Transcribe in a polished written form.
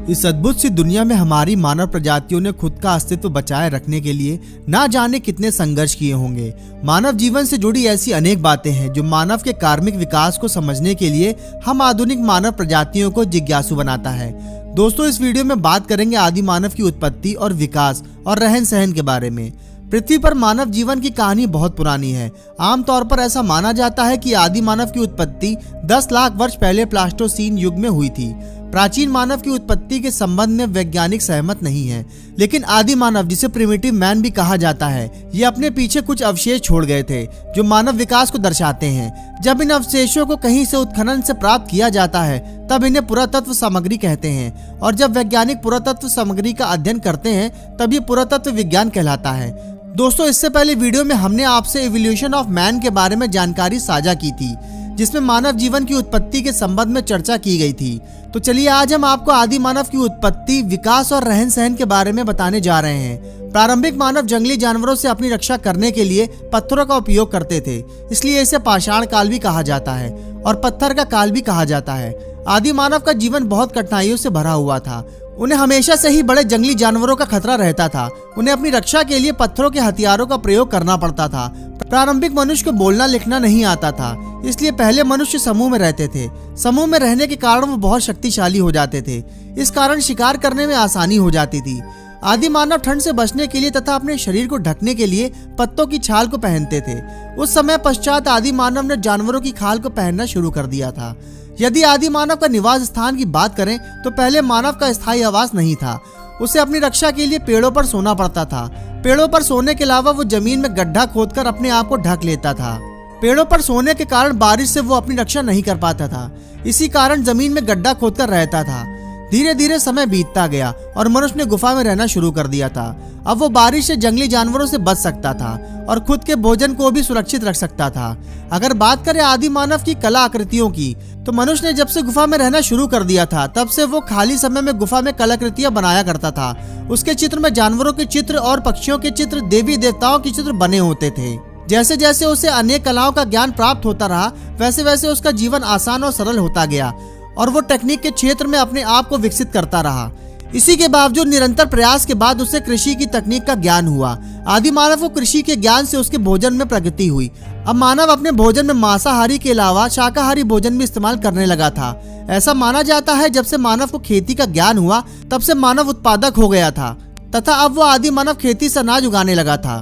इस अद्भुत सी दुनिया में हमारी मानव प्रजातियों ने खुद का अस्तित्व बचाए रखने के लिए ना जाने कितने संघर्ष किए होंगे। मानव जीवन से जुड़ी ऐसी अनेक बातें हैं जो मानव के कार्मिक विकास को समझने के लिए हम आधुनिक मानव प्रजातियों को जिज्ञासु बनाता है। दोस्तों, इस वीडियो में बात करेंगे आदि मानव की उत्पत्ति और विकास और रहन सहन के बारे में। पृथ्वी पर मानव जीवन की कहानी बहुत पुरानी है। आमतौर पर ऐसा माना जाता है कि आदि मानव की उत्पत्ति 10 लाख वर्ष पहले प्लास्टोसीन युग में हुई थी। प्राचीन मानव की उत्पत्ति के संबंध में वैज्ञानिक सहमत नहीं है, लेकिन आदि मानव, जिसे प्रिमिटिव मैन भी कहा जाता है, ये अपने पीछे कुछ अवशेष छोड़ गए थे जो मानव विकास को दर्शाते हैं। जब इन अवशेषों को कहीं से उत्खनन से प्राप्त किया जाता है तब इन्हें पुरातत्व सामग्री कहते हैं, और जब वैज्ञानिक पुरातत्व सामग्री का अध्ययन करते हैं तब ये पुरातत्व विज्ञान कहलाता है। दोस्तों, इससे पहले वीडियो में हमने आपसे इवोल्यूशन ऑफ मैन के बारे में जानकारी साझा की थी, जिसमें मानव जीवन की उत्पत्ति के संबंध में चर्चा की गई थी। तो चलिए आज हम आपको आदि मानव की उत्पत्ति, विकास और रहन सहन के बारे में बताने जा रहे हैं। प्रारंभिक मानव जंगली जानवरों से अपनी रक्षा करने के लिए पत्थरों का उपयोग करते थे, इसलिए इसे पाषाण काल भी कहा जाता है और पत्थर का काल भी कहा जाता है। आदि मानव का जीवन बहुत कठिनाइयों से भरा हुआ था। उन्हें हमेशा से ही बड़े जंगली जानवरों का खतरा रहता था। उन्हें अपनी रक्षा के लिए पत्थरों के हथियारों का प्रयोग करना पड़ता था। प्रारंभिक मनुष्य को बोलना लिखना नहीं आता था, इसलिए पहले मनुष्य समूह में रहते थे। समूह में रहने के कारण वो बहुत शक्तिशाली हो जाते थे। इस कारण शिकार करने में आसानी हो जाती थी। आदि मानव ठंड से बचने के लिए तथा अपने शरीर को ढकने के लिए पत्तों की छाल को पहनते थे। उस समय पश्चात आदि मानव ने जानवरों की खाल को पहनना शुरू कर दिया था। यदि आदि मानव का निवास स्थान की बात करें तो पहले मानव का स्थायी आवास नहीं था। उसे अपनी रक्षा के लिए पेड़ों पर सोना पड़ता था। पेड़ों पर सोने के अलावा वो जमीन में गड्ढा खोदकर अपने आप को ढक लेता था। पेड़ों पर सोने के कारण बारिश से वो अपनी रक्षा नहीं कर पाता था, इसी कारण जमीन में गड्ढा खोदकर रहता था। धीरे धीरे समय बीतता गया और मनुष्य ने गुफा में रहना शुरू कर दिया था। अब वो बारिश से जंगली जानवरों से बच सकता था और खुद के भोजन को भी सुरक्षित रख सकता था। अगर बात करें आदि मानव की कला आकृतियों की, तो मनुष्य ने जब से गुफा में रहना शुरू कर दिया था तब से वो खाली समय में गुफा में कलाकृतियां बनाया करता था। उसके चित्र में जानवरों के चित्र और पक्षियों के चित्र, देवी देवताओं के चित्र बने होते थे। जैसे जैसे उसे अनेक कलाओं का ज्ञान प्राप्त होता रहा, वैसे वैसे उसका जीवन आसान और सरल होता गया और वो टेक्निक के क्षेत्र में अपने आप को विकसित करता रहा। इसी के बावजूद निरंतर प्रयास के बाद उसे कृषि की तकनीक का ज्ञान हुआ। आदि मानव को कृषि के ज्ञान से उसके भोजन में प्रगति हुई। अब मानव अपने भोजन में मांसाहारी के अलावा शाकाहारी भोजन भी इस्तेमाल करने लगा था। ऐसा माना जाता है जब से मानव को खेती का ज्ञान हुआ तब से मानव उत्पादक हो गया था तथा अब वो आदि मानव खेती से अनाज उगाने लगा था।